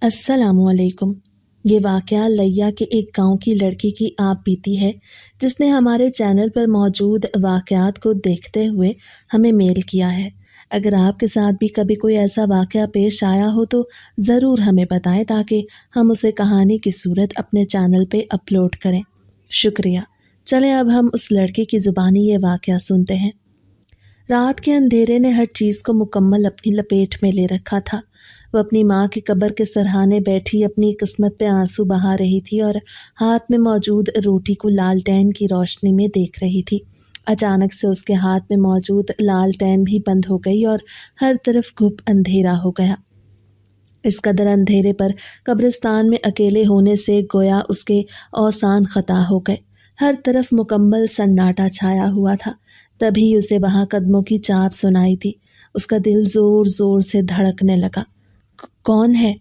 السلام علیکم۔ یہ واقعہ لیا کے ایک گاؤں کی لڑکی کی آپ بیتی ہے جس نے ہمارے چینل پر موجود واقعات کو دیکھتے ہوئے ہمیں میل کیا ہے۔ اگر آپ کے ساتھ بھی کبھی کوئی ایسا واقعہ پیش آیا ہو تو ضرور ہمیں بتائیں تاکہ ہم اسے کہانی کی صورت اپنے چینل پہ اپلوڈ کریں۔ شکریہ۔ چلیں اب ہم اس لڑکی کی زبانی یہ واقعہ سنتے ہیں۔ رات کے اندھیرے نے ہر چیز کو مکمل اپنی لپیٹ میں لے رکھا تھا۔ وہ اپنی ماں کی قبر کے سرہانے بیٹھی اپنی قسمت پہ آنسو بہا رہی تھی اور ہاتھ میں موجود روٹی کو لالٹین کی روشنی میں دیکھ رہی تھی۔ اچانک سے اس کے ہاتھ میں موجود لالٹین بھی بند ہو گئی اور ہر طرف گھپ اندھیرا ہو گیا۔ اس قدر اندھیرے پر قبرستان میں اکیلے ہونے سے گویا اس کے اوسان خطا ہو گئے۔ ہر طرف مکمل سناٹا چھایا ہوا تھا۔ تبھی اسے وہاں قدموں کی چاپ سنائی دی۔ اس کا دل زور زور سے دھڑکنے لگا۔ کون ہے؟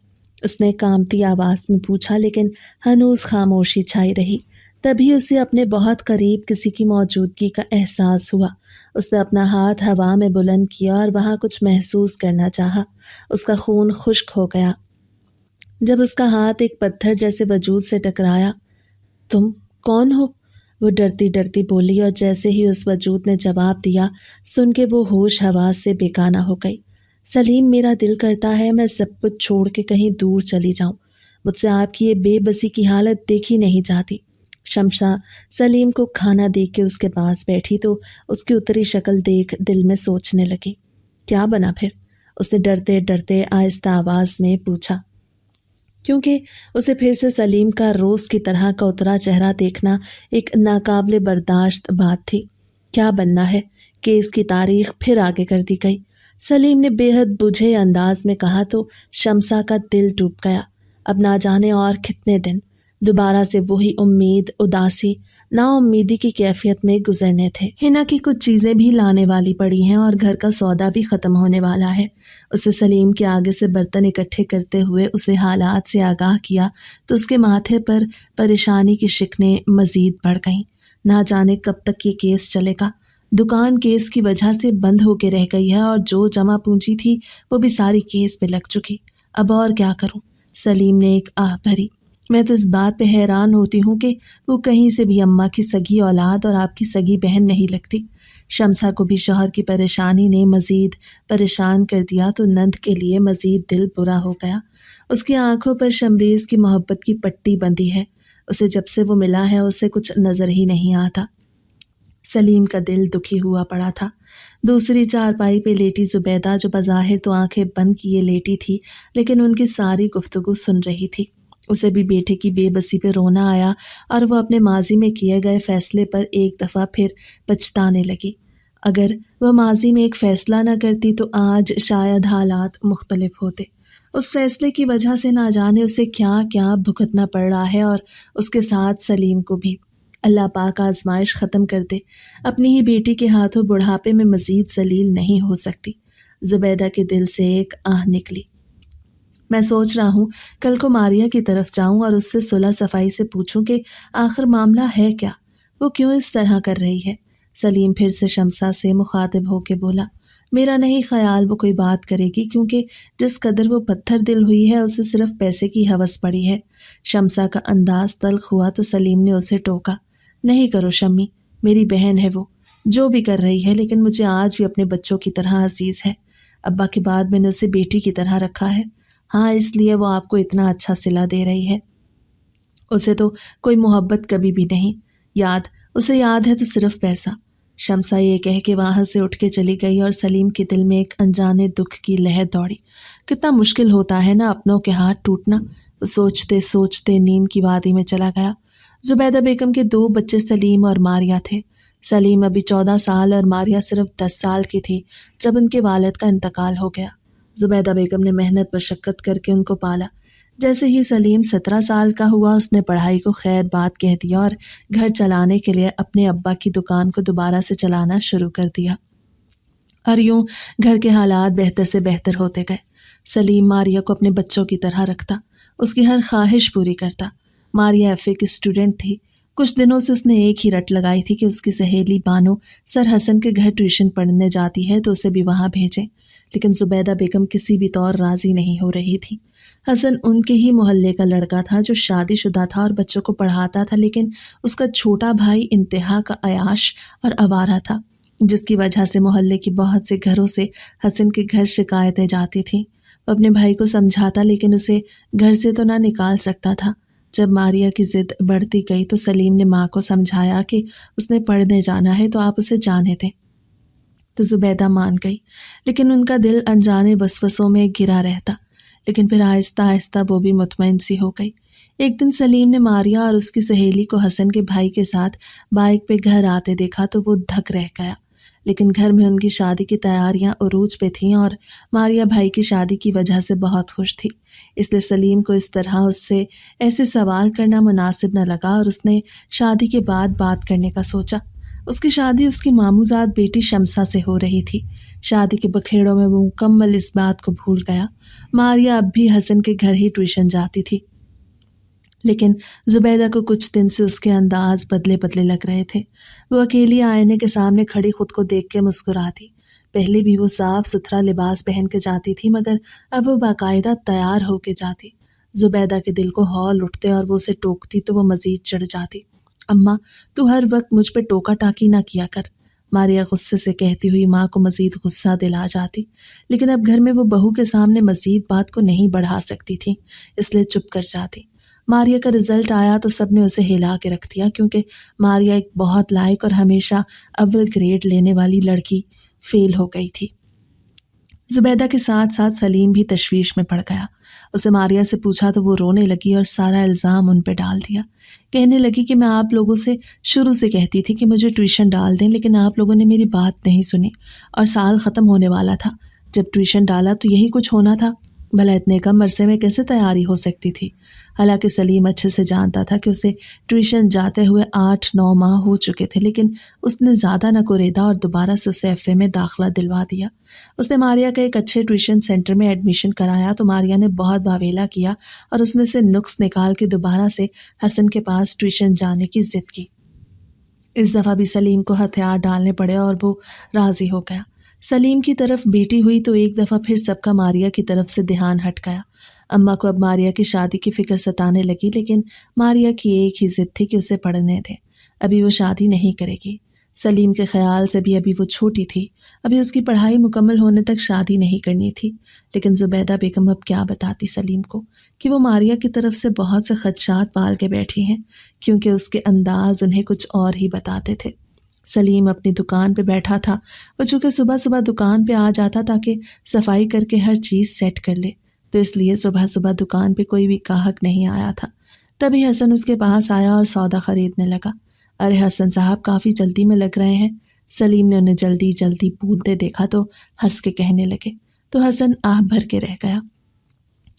اس نے کانپتی آواز میں پوچھا، لیکن ہنوز خاموشی چھائی رہی۔ تبھی اسے اپنے بہت قریب کسی کی موجودگی کا احساس ہوا۔ اس نے اپنا ہاتھ ہوا میں بلند کیا اور وہاں کچھ محسوس کرنا چاہا۔ اس کا خون خشک ہو گیا جب اس کا ہاتھ ایک پتھر جیسے وجود سے ٹکرایا۔ تم کون ہو؟ وہ ڈرتی ڈرتی بولی، اور جیسے ہی اس وجود نے جواب دیا سن کے وہ ہوش حواس سے بیگانہ ہو گئی۔ سلیم، میرا دل کرتا ہے میں سب کچھ چھوڑ کے کہیں دور چلی جاؤں۔ مجھ سے آپ کی یہ بے بسی کی حالت دیکھی نہیں جاتی۔ شمشا سلیم کو کھانا دے کے اس کے پاس بیٹھی تو اس کی اتری شکل دیکھ دل میں سوچنے لگی۔ کیا بنا پھر؟ اس نے ڈرتے ڈرتے آہستہ آواز میں پوچھا، کیونکہ اسے پھر سے سلیم کا روز کی طرح کا اترا چہرہ دیکھنا ایک ناقابل برداشت بات تھی۔ کیا بننا ہے؟ کیس کی تاریخ پھر آگے کر دی گئی۔ سلیم نے بے حد بجھے انداز میں کہا تو شمسا کا دل ڈوب گیا۔ اب نہ جانے اور کتنے دن دوبارہ سے وہی امید، اداسی، نا امیدی کی کیفیت میں گزرنے تھے۔ ہنا کی کچھ چیزیں بھی لانے والی پڑی ہیں اور گھر کا سودا بھی ختم ہونے والا ہے۔ اسے سلیم کے آگے سے برتن اکٹھے کرتے ہوئے اسے حالات سے آگاہ کیا تو اس کے ماتھے پر پریشانی کی شکنیں مزید بڑھ گئیں۔ نہ جانے کب تک یہ کیس چلے گا۔ دکان کیس کی وجہ سے بند ہو کے رہ گئی ہے اور جو جمع پونجی تھی وہ بھی ساری کیس پہ لگ چکی۔ اب اور کیا کروں؟ سلیم نے ایک آہ بھری۔ میں تو اس بات پہ حیران ہوتی ہوں کہ وہ کہیں سے بھی اماں کی سگی اولاد اور آپ کی سگی بہن نہیں لگتی۔ شمسا کو بھی شوہر کی پریشانی نے مزید پریشان کر دیا تو نند کے لیے مزید دل برا ہو گیا۔ اس کی آنکھوں پر شمریز کی محبت کی پٹی بندھی ہے۔ اسے جب سے وہ ملا ہے اسے کچھ نظر ہی نہیں آتا۔ سلیم کا دل دکھی ہوا پڑا تھا۔ دوسری چارپائی پہ لیٹی زبیدہ، جو بظاہر تو آنکھیں بند کیے لیٹی تھی لیکن ان کی ساری گفتگو سن رہی تھی، اسے بھی بیٹے کی بے بسی پہ رونا آیا اور وہ اپنے ماضی میں کیے گئے فیصلے پر ایک دفعہ پھر پچھتانے لگی۔ اگر وہ ماضی میں ایک فیصلہ نہ کرتی تو آج شاید حالات مختلف ہوتے۔ اس فیصلے کی وجہ سے نہ جانے اسے کیا کیا بھگتنا پڑ رہا ہے، اور اس کے ساتھ سلیم کو بھی۔ اللہ پاک آزمائش ختم کر دے۔ اپنی ہی بیٹی کے ہاتھوں بڑھاپے میں مزید ذلیل نہیں ہو سکتی۔ زبیدہ کے دل سے ایک آہ نکلی۔ میں سوچ رہا ہوں کل کو ماریا کی طرف جاؤں اور اس سے صلح صفائی سے پوچھوں کہ آخر معاملہ ہے کیا، وہ کیوں اس طرح کر رہی ہے۔ سلیم پھر سے شمسا سے مخاطب ہو کے بولا، میرا نہیں خیال وہ کوئی بات کرے گی، کیونکہ جس قدر وہ پتھر دل ہوئی ہے اسے صرف پیسے کی ہوس پڑی ہے۔ شمسا کا انداز تلخ ہوا تو سلیم نے اسے ٹوکا، نہیں کرو شمی، میری بہن ہے وہ، جو بھی کر رہی ہے، لیکن مجھے آج بھی اپنے بچوں کی طرح عزیز ہے۔ ابا کے بعد میں نے اسے بیٹی کی طرح رکھا ہے۔ ہاں، اس لیے وہ آپ کو اتنا اچھا صلہ دے رہی ہے۔ اسے تو کوئی محبت کبھی بھی نہیں، اسے یاد ہے تو صرف پیسہ۔ شمسا یہ کہہ کے وہاں سے اٹھ کے چلی گئی اور سلیم کے دل میں ایک انجانے دکھ کی لہر دوڑی۔ کتنا مشکل ہوتا ہے نا اپنوں کے ہاتھ ٹوٹنا۔ وہ سوچتے سوچتے نیند کی وادی میں چلا گیا۔ زبیدہ بیگم کے 2 بچے سلیم اور ماریا تھے۔ سلیم ابھی 14 سال اور ماریا صرف 10 سال کی تھی جب ان کے والد کا انتقال ہو گیا۔ زبیدہ بیگم نے محنت مشقت کر کے ان کو پالا۔ جیسے ہی سلیم 17 سال کا ہوا اس نے پڑھائی کو خیر بات کہہ دیا اور گھر چلانے کے لیے اپنے ابا کی دکان کو دوبارہ سے چلانا شروع کر دیا، اور یوں گھر کے حالات بہتر سے بہتر ہوتے گئے۔ سلیم ماریا کو اپنے بچوں کی طرح رکھتا، اس کی ہر خواہش پوری کرتا۔ ماریا ایف اے کی اسٹوڈنٹ تھی۔ کچھ دنوں سے اس نے ایک ہی رٹ لگائی تھی کہ اس کی سہیلی بانو سر حسن کے گھر ٹیوشن پڑھنے جاتی ہے تو اسے بھی وہاں بھیجیں، لیکن زبیدہ بیگم کسی بھی طور راضی نہیں ہو رہی تھی۔ حسن ان کے ہی محلے کا لڑکا تھا جو شادی شدہ تھا اور بچوں کو پڑھاتا تھا، لیکن اس کا چھوٹا بھائی انتہا کا عیاش اور آوارہ تھا، جس کی وجہ سے محلے کی بہت سے گھروں سے حسن کے گھر شکایتیں جاتی تھیں۔ وہ اپنے بھائی کو سمجھاتا لیکن اسے گھر سے تو نہ نکال سکتا تھا۔ جب ماریا کی ضد بڑھتی گئی تو سلیم نے ماں کو سمجھایا کہ اس نے پڑھنے جانا ہے تو آپ اسے جانے دیں، تو زبیدہ مان گئی، لیکن ان کا دل انجانے وسوسوں میں گرا رہتا۔ لیکن پھر آہستہ آہستہ وہ بھی مطمئن سی ہو گئی۔ ایک دن سلیم نے ماریا اور اس کی سہیلی کو حسن کے بھائی کے ساتھ بائک پہ گھر آتے دیکھا تو وہ دھک رہ گیا، لیکن گھر میں ان کی شادی کی تیاریاں عروج پہ تھیں اور ماریا بھائی کی شادی کی وجہ سے بہت خوش تھی، اس لیے سلیم کو اس طرح اس سے ایسے سوال کرنا مناسب نہ لگا اور اس نے شادی کے بعد بات کرنے کا سوچا۔ اس کی شادی اس کی ماموزاد بیٹی شمسا سے ہو رہی تھی۔ شادی کے بکھیڑوں میں وہ مکمل اس بات کو بھول گیا۔ ماریا اب بھی حسن کے گھر ہی ٹیوشن جاتی تھی، لیکن زبیدہ کو کچھ دن سے اس کے انداز بدلے بدلے لگ رہے تھے۔ وہ اکیلی آئینے کے سامنے کھڑی خود کو دیکھ کے مسکراتی۔ پہلے بھی وہ صاف ستھرا لباس پہن کے جاتی تھی، مگر اب وہ باقاعدہ تیار ہو کے جاتی۔ زبیدہ کے دل کو ہول اٹھتے اور وہ اسے ٹوکتی تو وہ مزید چڑھ جاتی۔ اماں، تو ہر وقت مجھ پہ ٹوکا ٹاکی نہ کیا کر، ماریا غصے سے کہتی ہوئی ماں کو مزید غصہ دلا جاتی، لیکن اب گھر میں وہ بہو کے سامنے مزید بات کو نہیں بڑھا سکتی تھی، اس لیے چپ کر جاتی۔ ماریا کا رزلٹ آیا تو سب نے اسے ہلا کے رکھ دیا، کیونکہ ماریا ایک بہت لائق اور ہمیشہ اول گریڈ لینے والی لڑکی فیل ہو گئی تھی۔ زبیدہ کے ساتھ ساتھ سلیم بھی تشویش میں پڑ گیا۔ اسے ماریا سے پوچھا تو وہ رونے لگی اور سارا الزام ان پہ ڈال دیا۔ کہنے لگی کہ میں آپ لوگوں سے شروع سے کہتی تھی کہ مجھے ٹیوشن ڈال دیں، لیکن آپ لوگوں نے میری بات نہیں سنی اور سال ختم ہونے والا تھا۔ جب ٹیوشن ڈالا تو یہی کچھ ہونا تھا، بھلا اتنے کم عرصے میں کیسے تیاری ہو سکتی تھی؟ حالانکہ سلیم اچھے سے جانتا تھا کہ اسے ٹیوشن جاتے ہوئے 8-9 ماہ ہو چکے تھے، لیکن اس نے زیادہ نہ کوریدا اور دوبارہ سے اسے ایف اے میں داخلہ دلوا دیا۔ اس نے ماریا کا ایک اچھے ٹیوشن سینٹر میں ایڈمیشن کرایا تو ماریا نے بہت واویلا کیا اور اس میں سے نقص نکال کے دوبارہ سے حسن کے پاس ٹیوشن جانے کی ضد کی۔ اس دفعہ بھی سلیم کو ہتھیار ڈالنے پڑے اور وہ راضی ہو گیا۔ سلیم کی طرف بیٹی ہوئی تو ایک دفعہ پھر سب کا ماریا کی طرف سے دھیان ہٹ گیا۔ اماں کو اب ماریا کی شادی کی فکر ستانے لگی، لیکن ماریا کی ایک ہی ضد تھی کہ اسے پڑھنے دیں، ابھی وہ شادی نہیں کرے گی۔ سلیم کے خیال سے بھی ابھی وہ چھوٹی تھی، ابھی اس کی پڑھائی مکمل ہونے تک شادی نہیں کرنی تھی، لیکن زبیدہ بیگم اب کیا بتاتی سلیم کو کہ وہ ماریا کی طرف سے بہت سے خدشات پال کے بیٹھی ہیں، کیونکہ اس کے انداز انہیں کچھ اور ہی بتاتے تھے۔ سلیم اپنی دکان پہ بیٹھا تھا، وہ چونکہ صبح صبح دکان پہ آ جاتا تاکہ صفائی کر کے ہر چیز سیٹ کر لے، تو اس لیے صبح صبح دکان پہ کوئی بھی گاہک نہیں آیا تھا۔ تبھی حسن اس کے پاس آیا اور سودا خریدنے لگا۔ ارے حسن صاحب، کافی جلدی میں لگ رہے ہیں۔ سلیم نے انہیں جلدی جلدی بولتے دیکھا تو ہنس کے کہنے لگے، تو حسن آہ بھر کے رہ گیا۔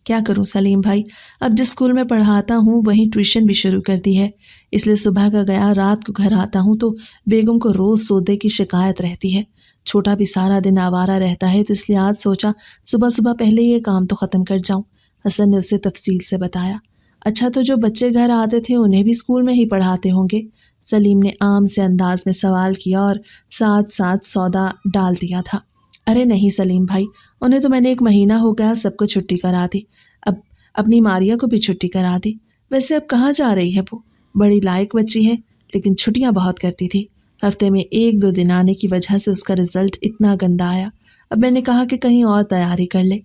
کیا کروں سلیم بھائی، اب جس اسکول میں پڑھاتا ہوں وہیں ٹیوشن بھی شروع کر دی ہے، اس لیے صبح کا گیا رات کو گھر آتا ہوں تو بیگم کو روز سودے کی شکایت رہتی ہے۔ چھوٹا بھی سارا دن آوارہ رہتا ہے، تو اس لیے آج سوچا صبح صبح پہلے یہ کام تو ختم کر جاؤں۔ حسن نے اسے تفصیل سے بتایا۔ اچھا، تو جو بچے گھر آتے تھے انہیں بھی اسکول میں ہی پڑھاتے ہوں گے؟ سلیم نے عام سے انداز میں سوال کیا اور ساتھ ساتھ سودا ڈال دیا تھا۔ ارے نہیں سلیم بھائی، انہیں تو میں نے 1 مہینہ ہو گیا سب کو چھٹی کرا دی، اب اپنی ماریا کو بھی چھٹی کرا دی۔ ویسے اب کہاں جا رہی ہے وہ؟ بڑی لائق بچی ہے، لیکن چھٹیاں بہت کرتی تھی، ہفتے میں 1-2 دن آنے کی وجہ سے اس کا رزلٹ اتنا گندا آیا۔ اب میں نے کہا کہ کہیں اور تیاری کر لے۔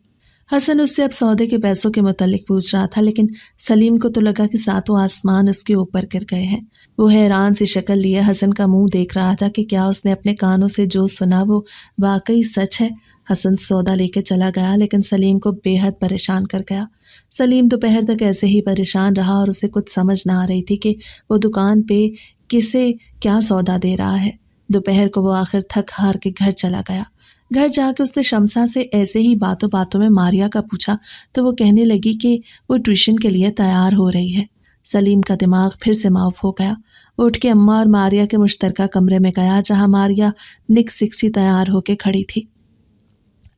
حسن اس سے اب سودے کے پیسوں کے متعلق پوچھ رہا تھا، لیکن سلیم کو تو لگا کہ ساتوں آسمان اس کے اوپر گر گئے ہیں۔ وہ حیران سی شکل لیے حسن کا منہ دیکھ رہا تھا کہ کیا اس نے اپنے کانوں سے جو سنا وہ واقعی سچ ہے۔ حسن سودا لے کے چلا گیا، لیکن سلیم کو بے حد پریشان کر گیا۔ سلیم دوپہر تک ایسے ہی پریشان رہا اور اسے کچھ سمجھ نہ آ رہی تھی کہ وہ دکان پہ کسے کیا سودا دے رہا ہے۔ دوپہر کو وہ آخر تھک ہار کے گھر چلا گیا۔ گھر جا کے اس نے شمسا سے ایسے ہی باتوں باتوں میں ماریا کا پوچھا تو وہ کہنے لگی کہ وہ ٹیوشن کے لیے تیار ہو رہی ہے۔ سلیم کا دماغ پھر سے معاف ہو گیا۔ وہ اٹھ کے اماں اور ماریا کے مشترکہ کمرے میں گیا، جہاں ماریا نک سکسی تیار ہو کے کھڑی تھی۔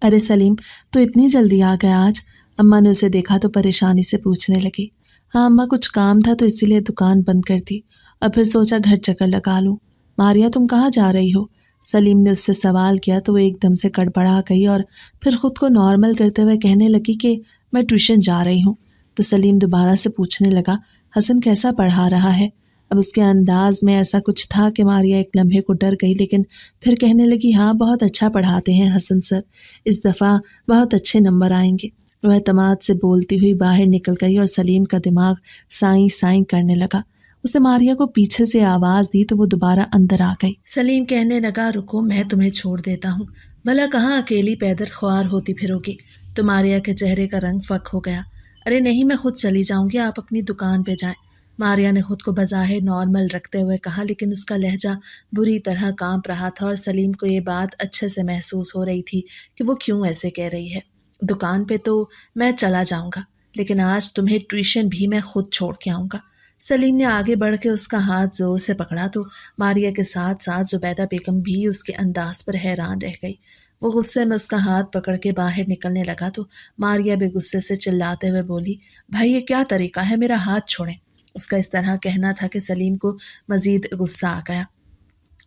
ارے سلیم، تو اتنی جلدی آ گیا آج؟ اماں نے اسے دیکھا تو پریشانی سے پوچھنے لگی۔ ہاں اماں، کچھ کام تھا تو اسی لیے دکان بند کر دی، اور پھر سوچا گھر چکر لگا لوں۔ ماریا، تم کہاں جا رہی ہو؟ سلیم نے اس سے سوال کیا تو وہ ایک دم سے گڑبڑا گئی اور پھر خود کو نارمل کرتے ہوئے کہنے لگی کہ میں ٹیوشن جا رہی ہوں۔ تو سلیم دوبارہ سے پوچھنے لگا، حسن کیسا پڑھا رہا ہے؟ اب اس کے انداز میں ایسا کچھ تھا کہ ماریا ایک لمحے کو ڈر گئی، لیکن پھر کہنے لگی، ہاں بہت اچھا پڑھاتے ہیں حسن سر، اس دفعہ بہت اچھے نمبر آئیں گے۔ وہ اعتماد سے بولتی ہوئی باہر نکل گئی اور سلیم کا دماغ سائیں سائیں کرنے لگا۔ اس نے ماریا کو پیچھے سے آواز دی تو وہ دوبارہ اندر آ گئی۔ سلیم کہنے لگا، رکو میں تمہیں چھوڑ دیتا ہوں، بھلا کہاں اکیلی پیدل خوار ہوتی پھرو گی؟ تو ماریا کے چہرے کا رنگ فک ہو گیا۔ ارے نہیں، میں خود چلی جاؤں گی، آپ اپنی دکان پہ جائیں۔ ماریا نے خود کو بظاہر نارمل رکھتے ہوئے کہا، لیکن اس کا لہجہ بری طرح کانپ رہا تھا اور سلیم کو یہ بات اچھے سے محسوس ہو رہی تھی کہ وہ کیوں ایسے کہہ رہی ہے۔ دکان پہ تو میں چلا جاؤں گا، لیکن آج تمہیں ٹیوشن بھی میں خود چھوڑ کے آؤں گا۔ سلیم نے آگے بڑھ کے اس کا ہاتھ زور سے پکڑا تو ماریا کے ساتھ ساتھ زبیدہ بیگم بھی اس کے انداز پر حیران رہ گئی۔ وہ غصے میں اس کا ہاتھ پکڑ کے باہر نکلنے لگا تو ماریا بھی غصے سے چلاتے ہوئے بولی، بھائی یہ کیا طریقہ ہے، میرا ہاتھ چھوڑیں۔ اس کا اس طرح کہنا تھا کہ سلیم کو مزید غصہ آ گیا۔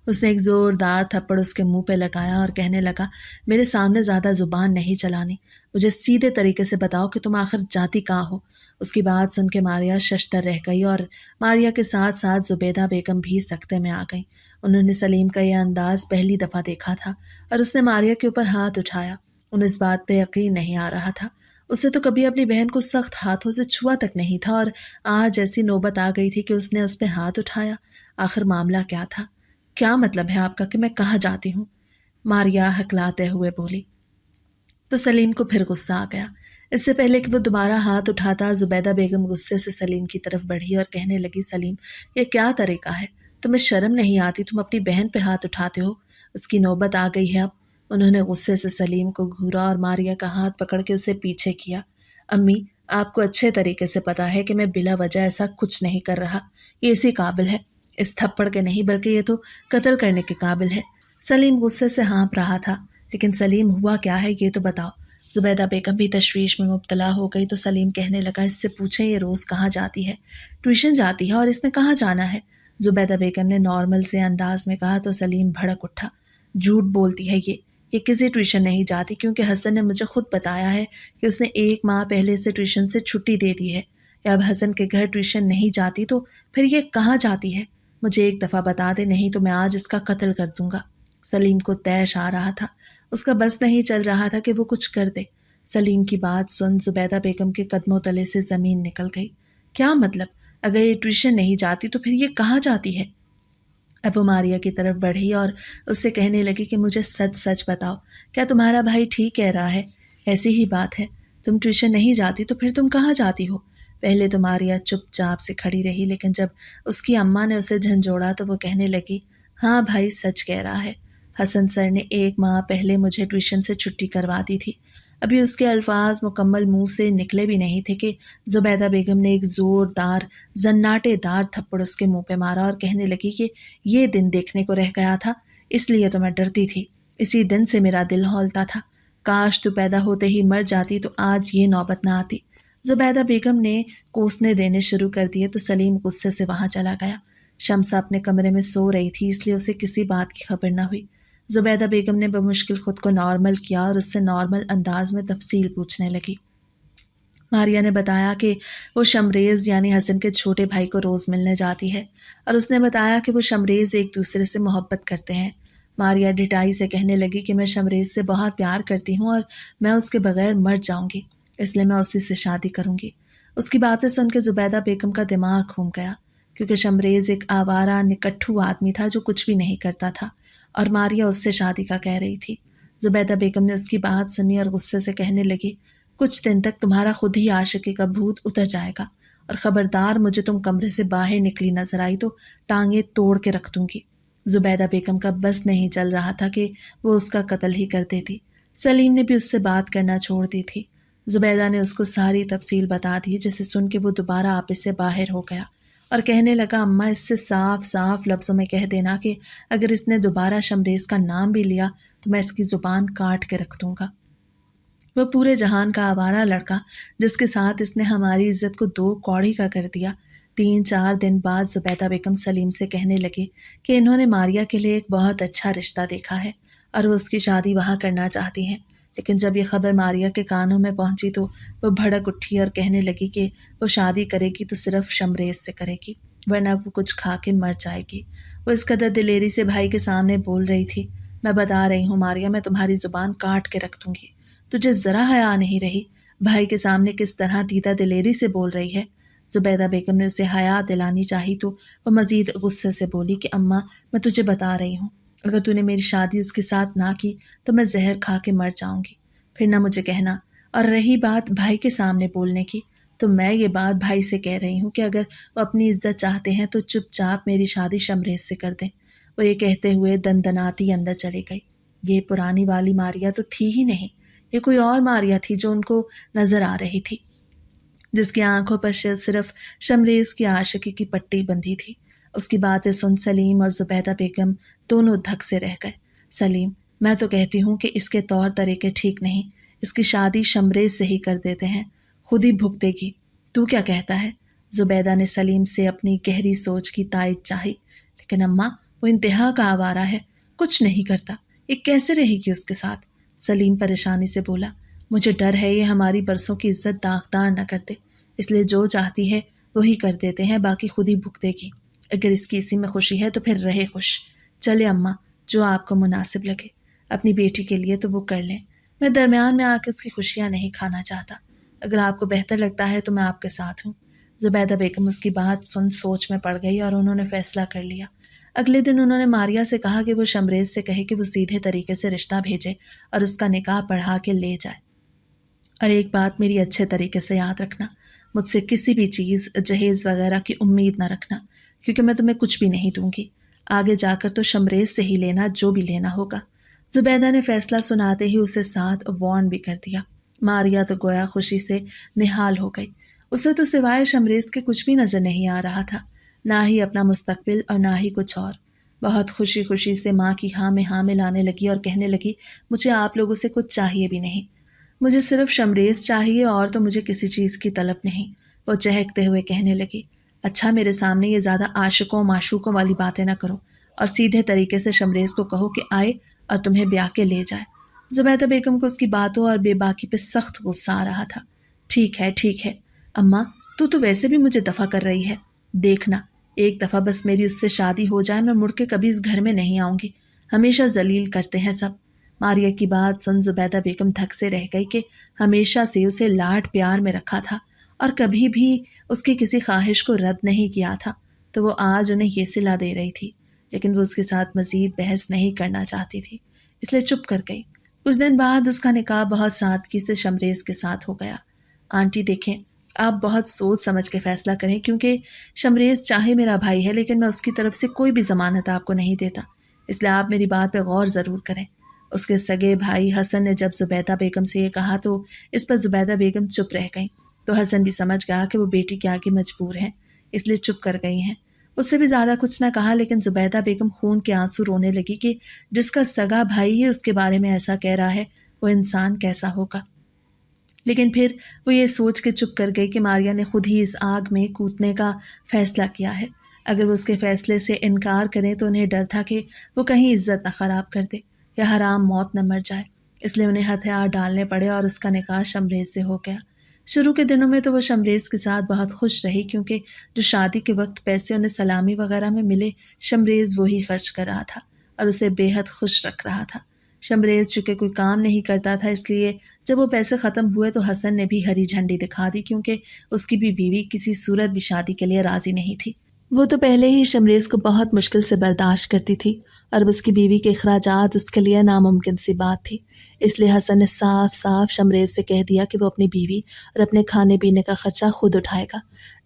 اس نے ایک زوردار تھپڑ اس کے منہ پہ لگایا اور کہنے لگا، میرے سامنے زیادہ زبان نہیں چلانی، مجھے سیدھے طریقے سے بتاؤ کہ تم آخر جاتی کہاں ہو۔ اس کی بات سن کے ماریا ششدر رہ گئی اور ماریا کے ساتھ ساتھ زبیدہ بیگم بھی سکتے میں آ گئیں۔ انہوں نے سلیم کا یہ انداز پہلی دفعہ دیکھا تھا اور اس نے ماریا کے اوپر ہاتھ اٹھایا۔ انہیں اس بات پہ یقین نہیں آ رہا تھا، اسے تو کبھی اپنی بہن کو سخت ہاتھوں سے چھوا تک نہیں تھا، اور آج ایسی نوبت آ گئی تھی کہ اس نے اس پہ ہاتھ اٹھایا۔ آخر معاملہ کیا تھا؟ کیا مطلب ہے آپ کا کہ میں کہاں جاتی ہوں؟ ماریا ہکلاتے ہوئے بولی۔ تو سلیم کو پھر غصہ آ گیا۔ اس سے پہلے کہ وہ دوبارہ ہاتھ اٹھاتا، زبیدہ بیگم غصے سے سلیم کی طرف بڑھی اور کہنے لگی، سلیم یہ کیا طریقہ ہے؟ تمہیں شرم نہیں آتی؟ تم اپنی بہن پہ ہاتھ اٹھاتے ہو، اس کی نوبت آ گئی ہے اب۔ انہوں نے غصے سے سلیم کو گھورا اور ماریا کا ہاتھ پکڑ کے اسے پیچھے کیا۔ امی آپ کو اچھے طریقے سے پتا ہے کہ میں بلا وجہ ایسا کچھ نہیں کر رہا، یہ اسی قابل ہے، اس تھپڑ کے نہیں بلکہ یہ تو قتل کرنے کے قابل ہے۔ سلیم غصے سے ہانپ رہا تھا، لیکن سلیم ہوا کیا ہے یہ تو بتاؤ۔ زبیدہ بیگم بھی تشویش میں مبتلا ہو گئی تو سلیم کہنے لگا، اس سے پوچھیں یہ روز کہاں جاتی ہے؟ ٹیوشن جاتی ہے، اور اس نے کہاں جانا ہے؟ زبیدہ بیگم نے نارمل سے انداز میں کہا تو سلیم بھڑک اٹھا، جھوٹ بولتی ہے یہ کسی ٹیوشن نہیں جاتی، کیونکہ حسن نے مجھے خود بتایا ہے کہ اس نے 1 ماہ پہلے سے ٹیوشن سے چھٹی دے دی ہے۔ یا اب حسن کے گھر ٹیوشن نہیں جاتی تو پھر یہ کہاں جاتی ہے؟ مجھے ایک دفعہ بتا دے، نہیں تو میں آج اس کا قتل کر دوں گا۔ سلیم کو طیش آ رہا تھا، اس کا بس نہیں چل رہا تھا کہ وہ کچھ کر دے۔ سلیم کی بات سن زبیدہ بیگم کے قدموں تلے سے زمین نکل گئی۔ کیا مطلب؟ اگر یہ ٹیوشن نہیں جاتی تو پھر یہ کہاں جاتی ہے؟ اب وہ ماریا کی طرف بڑھی اور اس سے کہنے لگی کہ مجھے سچ سچ بتاؤ، کیا تمہارا بھائی ٹھیک کہہ رہا ہے؟ ایسی ہی بات ہے، تم ٹیوشن نہیں جاتی تو پھر تم کہاں جاتی ہو؟ پہلے تو ماریا چپ چاپ سے کھڑی رہی، لیکن جب اس کی اماں نے اسے جھنجھوڑا تو وہ کہنے لگی، ہاں بھائی سچ کہہ رہا ہے، حسن سر نے 1 ماہ پہلے مجھے ٹیوشن سے چھٹی کروا دی تھی۔ ابھی اس کے الفاظ مکمل منہ سے نکلے بھی نہیں تھے کہ زبیدہ بیگم نے ایک زوردار زناٹے دار تھپڑ اس کے منہ پہ مارا اور کہنے لگی کہ یہ دن دیکھنے کو رہ گیا تھا، اس لیے تو میں ڈرتی تھی، اسی دن سے میرا دل ہولتا تھا، کاش تو پیدا ہوتے ہی مر جاتی تو آج یہ نوبت نہ آتی۔ زبیدہ بیگم نے کوسنے دینے شروع کر دیے تو سلیم غصے سے وہاں چلا گیا۔ شمسہ اپنے کمرے میں سو رہی تھی، اس لیے اسے کسی بات کی خبر نہ ہوئی۔ زبیدہ بیگم نے بمشکل خود کو نارمل کیا اور اس سے نارمل انداز میں تفصیل پوچھنے لگی۔ ماریا نے بتایا کہ وہ شمریز یعنی حسن کے چھوٹے بھائی کو روز ملنے جاتی ہے، اور اس نے بتایا کہ وہ شمریز ایک دوسرے سے محبت کرتے ہیں۔ ماریا ڈٹائی سے کہنے لگی کہ میں شمریز سے بہت پیار کرتی ہوں اور میں اس کے بغیر مر جاؤں گی، اس لیے میں اسی سے شادی کروں گی۔ اس کی باتیں سن کے زبیدہ بیگم کا دماغ گھوم گیا، کیونکہ شمریز ایک آوارہ نکٹھو آدمی تھا جو کچھ بھی نہیں کرتا تھا، اور ماریا اس سے شادی کا کہہ رہی تھی۔ زبیدہ بیگم نے اس کی بات سنی اور غصے سے کہنے لگی، کچھ دن تک تمہارا خود ہی عاشقی کا بھوت اتر جائے گا، اور خبردار مجھے تم کمرے سے باہر نکلی نظر آئی تو ٹانگیں توڑ کے رکھ دوں گی۔ زبیدہ بیگم کا بس نہیں چل رہا تھا کہ وہ اس کا قتل ہی کر دیتی۔ سلیم نے بھی اس سے بات کرنا چھوڑ دی تھی۔ زبیدہ نے اس کو ساری تفصیل بتا دی، جسے سن کے وہ دوبارہ آپس سے باہر ہو گیا اور کہنے لگا، اماں اس سے صاف صاف لفظوں میں کہہ دینا کہ اگر اس نے دوبارہ شمریز کا نام بھی لیا تو میں اس کی زبان کاٹ کے رکھ دوں گا۔ وہ پورے جہان کا آوارہ لڑکا جس کے ساتھ اس نے ہماری عزت کو 2 کوڑی کا کر دیا۔ 3-4 دن بعد زبیدہ بیگم سلیم سے کہنے لگی کہ انہوں نے ماریا کے لیے ایک بہت اچھا رشتہ دیکھا ہے اور وہ اس کی شادی وہاں کرنا چاہتی ہیں۔ لیکن جب یہ خبر ماریا کے کانوں میں پہنچی تو وہ بھڑک اٹھی اور کہنے لگی کہ وہ شادی کرے گی تو صرف شمریز سے کرے گی، ورنہ وہ کچھ کھا کے مر جائے گی۔ وہ اس قدر دلیری سے بھائی کے سامنے بول رہی تھی، میں بتا رہی ہوں ماریا، میں تمہاری زبان کاٹ کے رکھ دوں گی۔ تجھے ذرا حیا نہیں رہی؟ بھائی کے سامنے کس طرح دیدہ دلیری سے بول رہی ہے۔ زبیدہ بیگم نے اسے حیا دلانی چاہی تو وہ مزید غصے سے بولی کہ اماں، میں تجھے بتا رہی ہوں، اگر تو نے میری شادی اس کے ساتھ نہ کی تو میں زہر کھا کے مر جاؤں گی، پھر نہ مجھے کہنا۔ اور رہی بات بھائی کے سامنے بولنے کی، تو میں یہ بات بھائی سے کہہ رہی ہوں کہ اگر وہ اپنی عزت چاہتے ہیں تو چپ چاپ میری شادی شمریز سے کر دیں۔ وہ یہ کہتے ہوئے دندناتی اندر چلی گئی۔ یہ پرانی والی ماریا تو تھی ہی نہیں، یہ کوئی اور ماریا تھی جو ان کو نظر آ رہی تھی، جس کی آنکھوں پر صرف شمریز کی عاشقی کی پٹی بندھی تھی۔ اس کی باتیں سن سلیم اور زبیدہ بیگم دونوں دھک سے رہ گئے۔ سلیم، میں تو کہتی ہوں کہ اس کے طور طریقے ٹھیک نہیں، اس کی شادی شمریز سے ہی کر دیتے ہیں، خود ہی بھگتے گی۔ تو کیا کہتا ہے؟ زبیدہ نے سلیم سے اپنی گہری سوچ کی تائید چاہی۔ لیکن اماں، وہ انتہا کا آوارہ ہے، کچھ نہیں کرتا، یہ کیسے رہے گی اس کے ساتھ؟ سلیم پریشانی سے بولا، مجھے ڈر ہے یہ ہماری برسوں کی عزت داغدار نہ کر دے، اس لیے جو چاہتی ہے وہی کر دیتے ہیں، باقی خود ہی بھگتے گی۔ اگر اس کی اسی میں خوشی ہے تو پھر رہے خوش۔ چلے اماں، جو آپ کو مناسب لگے، اپنی بیٹی کے لیے تو وہ کر لیں، میں درمیان میں آ کے اس کی خوشیاں نہیں کھانا چاہتا۔ اگر آپ کو بہتر لگتا ہے تو میں آپ کے ساتھ ہوں۔ زبیدہ بیگم اس کی بات سن سوچ میں پڑ گئی اور انہوں نے فیصلہ کر لیا۔ اگلے دن انہوں نے ماریا سے کہا کہ وہ شمریز سے کہے کہ وہ سیدھے طریقے سے رشتہ بھیجے اور اس کا نکاح پڑھا کے لے جائے۔ اور ایک بات میری اچھے طریقے سے یاد رکھنا، مجھ سے کسی بھی چیز جہیز وغیرہ کی امید نہ رکھنا، کیونکہ میں تمہیں کچھ بھی نہیں دوں گی، آگے جا کر تو شمریز سے ہی لینا جو بھی لینا ہوگا۔ زبیدہ نے فیصلہ سناتے ہی اسے ساتھ وارن بھی کر دیا۔ ماریا تو گویا خوشی سے نہال ہو گئی، اسے تو سوائے شمریز کے کچھ بھی نظر نہیں آ رہا تھا، نہ ہی اپنا مستقبل اور نہ ہی کچھ اور۔ بہت خوشی خوشی سے ماں کی ہاں میں ہاں ملانے لگی اور کہنے لگی، مجھے آپ لوگوں سے کچھ چاہیے بھی نہیں، مجھے صرف شمریز چاہیے اور تو مجھے کسی چیز کی طلب نہیں۔ وہ چہکتے ہوئے کہنے لگی، اچھا میرے سامنے یہ زیادہ عاشقوں معشوقوں والی باتیں نہ کرو اور سیدھے طریقے سے شمریز کو کہو کہ آئے اور تمہیں بیاہ کے لے جائے۔ زبیدہ بیگم کو اس کی باتوں اور بے باکی پہ سخت غصہ آ رہا تھا۔ ٹھیک ہے اماں، تو ویسے بھی مجھے دفع کر رہی ہے، دیکھنا ایک دفعہ بس میری اس سے شادی ہو جائے، میں مڑ کے کبھی اس گھر میں نہیں آؤں گی، ہمیشہ ذلیل کرتے ہیں سب۔ ماریا کی بات سن زبیدہ بیگم دھک سے رہ گئی کہ ہمیشہ سے اسے لاڈ پیار میں رکھا تھا اور کبھی بھی اس کی کسی خواہش کو رد نہیں کیا تھا، تو وہ آج انہیں یہ صلہ دے رہی تھی، لیکن وہ اس کے ساتھ مزید بحث نہیں کرنا چاہتی تھی، اس لیے چپ کر گئی۔ کچھ دن بعد اس کا نکاح بہت سادگی سے شمریز کے ساتھ ہو گیا۔ آنٹی دیکھیں، آپ بہت سوچ سمجھ کے فیصلہ کریں، کیونکہ شمریز چاہے میرا بھائی ہے لیکن میں اس کی طرف سے کوئی بھی ضمانت آپ کو نہیں دیتا، اس لیے آپ میری بات پہ غور ضرور کریں۔ اس کے سگے بھائی حسن نے جب زبیدہ بیگم سے یہ کہا تو اس پر زبیدہ بیگم چپ رہ گئیں، تو حسن بھی سمجھ گیا کہ وہ بیٹی کے آگے مجبور ہیں، اس لیے چپ کر گئی ہیں۔ اس سے بھی زیادہ کچھ نہ کہا، لیکن زبیدہ بیگم خون کے آنسو رونے لگی کہ جس کا سگا بھائی ہی اس کے بارے میں ایسا کہہ رہا ہے، وہ انسان کیسا ہوگا۔ لیکن پھر وہ یہ سوچ کے چپ کر گئی کہ ماریا نے خود ہی اس آگ میں کودنے کا فیصلہ کیا ہے، اگر وہ اس کے فیصلے سے انکار کریں تو انہیں ڈر تھا کہ وہ کہیں عزت نہ خراب کر دے یا حرام موت نہ مر جائے، اس لیے انہیں ہتھیار ڈالنے پڑے اور اس کا نکاح شمریز سے ہو گیا۔ شروع کے دنوں میں تو وہ شمریز کے ساتھ بہت خوش رہی، کیونکہ جو شادی کے وقت پیسے انہیں سلامی وغیرہ میں ملے، شمریز وہی خرچ کر رہا تھا اور اسے بے حد خوش رکھ رہا تھا۔ شمریز چونکہ کوئی کام نہیں کرتا تھا، اس لیے جب وہ پیسے ختم ہوئے تو حسن نے بھی ہری جھنڈی دکھا دی، کیونکہ اس کی بھی بیوی کسی صورت بھی شادی کے لیے راضی نہیں تھی۔ وہ تو پہلے ہی شمریز کو بہت مشکل سے برداشت کرتی تھی اور اب اس کی بیوی کے اخراجات اس کے لیے ناممکن سی بات تھی، اس لیے حسن نے صاف صاف شمریز سے کہہ دیا کہ وہ اپنی بیوی اور اپنے کھانے پینے کا خرچہ خود اٹھائے گا،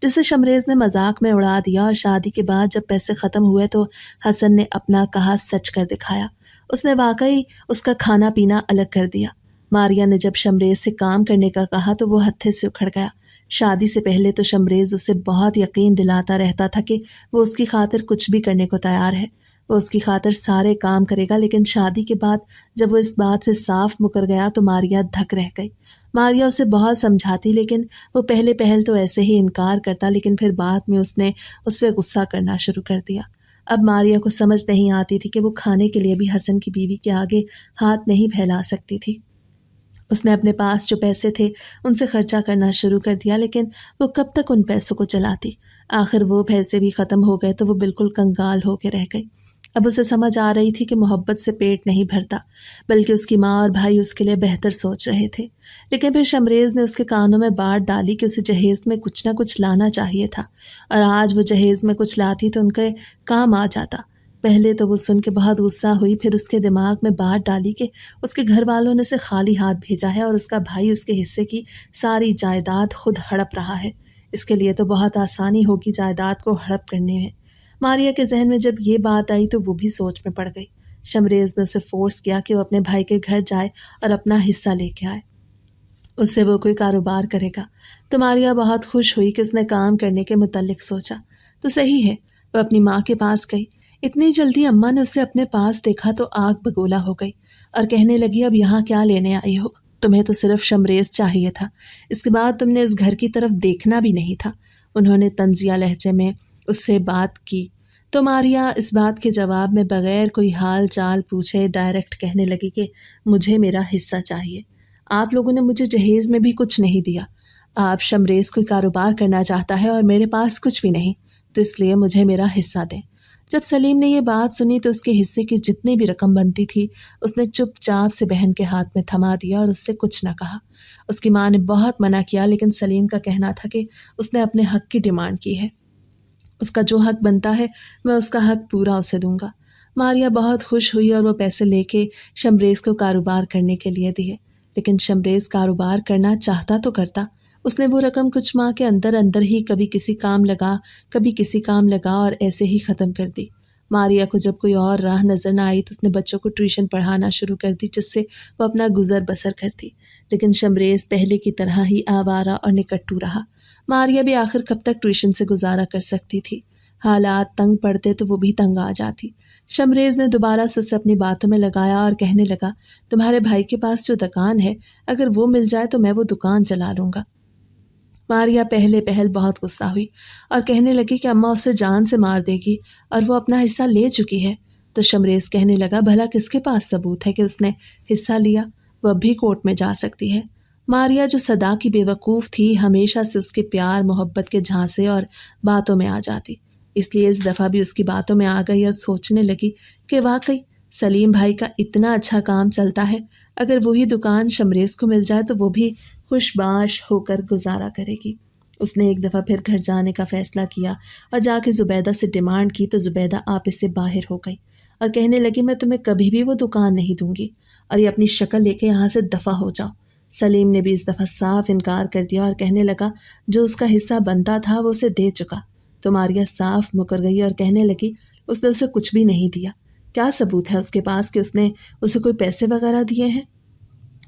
جسے شمریز نے مذاق میں اڑا دیا، اور شادی کے بعد جب پیسے ختم ہوئے تو حسن نے اپنا کہا سچ کر دکھایا، اس نے واقعی اس کا کھانا پینا الگ کر دیا۔ ماریا نے جب شمریز سے کام کرنے کا کہا تو وہ ہتھے سے اکھڑ گیا۔ شادی سے پہلے تو شمریز اسے بہت یقین دلاتا رہتا تھا کہ وہ اس کی خاطر کچھ بھی کرنے کو تیار ہے، وہ اس کی خاطر سارے کام کرے گا، لیکن شادی کے بعد جب وہ اس بات سے صاف مکر گیا تو ماریا دھک رہ گئی۔ ماریا اسے بہت سمجھاتی، لیکن وہ پہل تو ایسے ہی انکار کرتا، لیکن پھر بعد میں اس نے اس پہ غصہ کرنا شروع کر دیا۔ اب ماریا کو سمجھ نہیں آتی تھی کہ وہ کھانے کے لیے بھی حسن کی بیوی کے آگے ہاتھ نہیں پھیلا سکتی تھی۔ اس نے اپنے پاس جو پیسے تھے ان سے خرچہ کرنا شروع کر دیا، لیکن وہ کب تک ان پیسوں کو چلاتی؟ آخر وہ پیسے بھی ختم ہو گئے تو وہ بالکل کنگال ہو کے رہ گئی۔ اب اسے سمجھ آ رہی تھی کہ محبت سے پیٹ نہیں بھرتا، بلکہ اس کی ماں اور بھائی اس کے لیے بہتر سوچ رہے تھے۔ لیکن پھر شمریز نے اس کے کانوں میں بات ڈالی کہ اسے جہیز میں کچھ نہ کچھ لانا چاہیے تھا، اور آج وہ جہیز میں کچھ لاتی تو ان کے کام آ جاتا۔ پہلے تو وہ سن کے بہت غصہ ہوئی، پھر اس کے دماغ میں بات ڈالی کہ اس کے گھر والوں نے اسے خالی ہاتھ بھیجا ہے اور اس کا بھائی اس کے حصے کی ساری جائیداد خود ہڑپ رہا ہے۔ اس کے لیے تو بہت آسانی ہوگی جائیداد کو ہڑپ کرنے میں۔ ماریا کے ذہن میں جب یہ بات آئی تو وہ بھی سوچ میں پڑ گئی۔ شمریز نے اسے فورس کیا کہ وہ اپنے بھائی کے گھر جائے اور اپنا حصہ لے کے آئے، اس سے وہ کوئی کاروبار کرے گا۔ تو ماریا بہت خوش ہوئی کہ اس نے کام کرنے کے متعلق سوچا۔ تو صحیح ہے، وہ اپنی ماں کے پاس گئی۔ اتنی جلدی اماں نے اسے اپنے پاس دیکھا تو آگ بگولا ہو گئی اور کہنے لگی، اب یہاں کیا لینے آئی ہو؟ تمہیں تو صرف شمریز چاہیے تھا، اس کے بعد تم نے اس گھر کی طرف دیکھنا بھی نہیں تھا۔ انہوں نے طنزیہ لہجے میں اس سے بات کی تو ماریا اس بات کے جواب میں بغیر کوئی حال چال پوچھے ڈائریکٹ کہنے لگی کہ مجھے میرا حصہ چاہیے۔ آپ لوگوں نے مجھے جہیز میں بھی کچھ نہیں دیا۔ آپ شمریز کوئی کاروبار کرنا چاہتا ہے اور میرے پاس کچھ بھی نہیں، تو اس لیے مجھے میرا حصہ دیں۔ جب سلیم نے یہ بات سنی تو اس کے حصے کی جتنی بھی رقم بنتی تھی اس نے چپ چاپ سے بہن کے ہاتھ میں تھما دیا اور اس سے کچھ نہ کہا۔ اس کی ماں نے بہت منع کیا، لیکن سلیم کا کہنا تھا کہ اس نے اپنے حق کی ڈیمانڈ کی ہے، اس کا جو حق بنتا ہے میں اس کا حق پورا اسے دوں گا۔ ماریا بہت خوش ہوئی اور وہ پیسے لے کے شمریز کو کاروبار کرنے کے لیے دیے، لیکن شمریز کاروبار کرنا چاہتا تو کرتا، اس نے وہ رقم کچھ ماہ کے اندر اندر ہی کبھی کسی کام لگا اور ایسے ہی ختم کر دی۔ ماریا کو جب کوئی اور راہ نظر نہ آئی تو اس نے بچوں کو ٹیوشن پڑھانا شروع کر دی، جس سے وہ اپنا گزر بسر کرتی، لیکن شمریز پہلے کی طرح ہی آوارہ اور نکٹو رہا۔ ماریا بھی آخر کب تک ٹیوشن سے گزارا کر سکتی تھی؟ حالات تنگ پڑتے تو وہ بھی تنگ آ جاتی۔ شمریز نے دوبارہ سے اسے اپنی باتوں میں لگایا اور کہنے لگا، تمہارے بھائی کے پاس جو دکان ہے اگر وہ مل جائے تو میں وہ دکان چلا لوں گا۔ ماریا پہل بہت غصہ ہوئی اور کہنے لگی کہ اماں اسے جان سے مار دے گی اور وہ اپنا حصہ لے چکی ہے۔ تو شمریز کہنے لگا، بھلا کس کے پاس ثبوت ہے کہ اس نے حصہ لیا؟ وہ اب بھی کورٹ میں جا سکتی ہے۔ ماریا جو صدا کی بے وقوف تھی ہمیشہ سے اس کے پیار محبت کے جھانسے اور باتوں میں آ جاتی، اس لیے اس دفعہ بھی اس کی باتوں میں آ گئی اور سوچنے لگی کہ واقعی سلیم بھائی کا اتنا اچھا کام چلتا ہے، اگر وہی دکان شمریز کو مل جائے تو وہ بھی خوش باش ہو کر گزارا کرے گی۔ اس نے ایک دفعہ پھر گھر جانے کا فیصلہ کیا اور جا کے زبیدہ سے ڈیمانڈ کی تو زبیدہ آپے سے باہر ہو گئی اور کہنے لگی، میں تمہیں کبھی بھی وہ دکان نہیں دوں گی اور یہ اپنی شکل لے کے یہاں سے دفع ہو جاؤ۔ سلیم نے بھی اس دفعہ صاف انکار کر دیا اور کہنے لگا جو اس کا حصہ بنتا تھا وہ اسے دے چکا۔ تو ماریا صاف مکر گئی اور کہنے لگی، اس نے اسے کچھ بھی نہیں دیا، کیا ثبوت ہے اس کے پاس کہ اس نے اسے کوئی پیسے وغیرہ دیے ہیں؟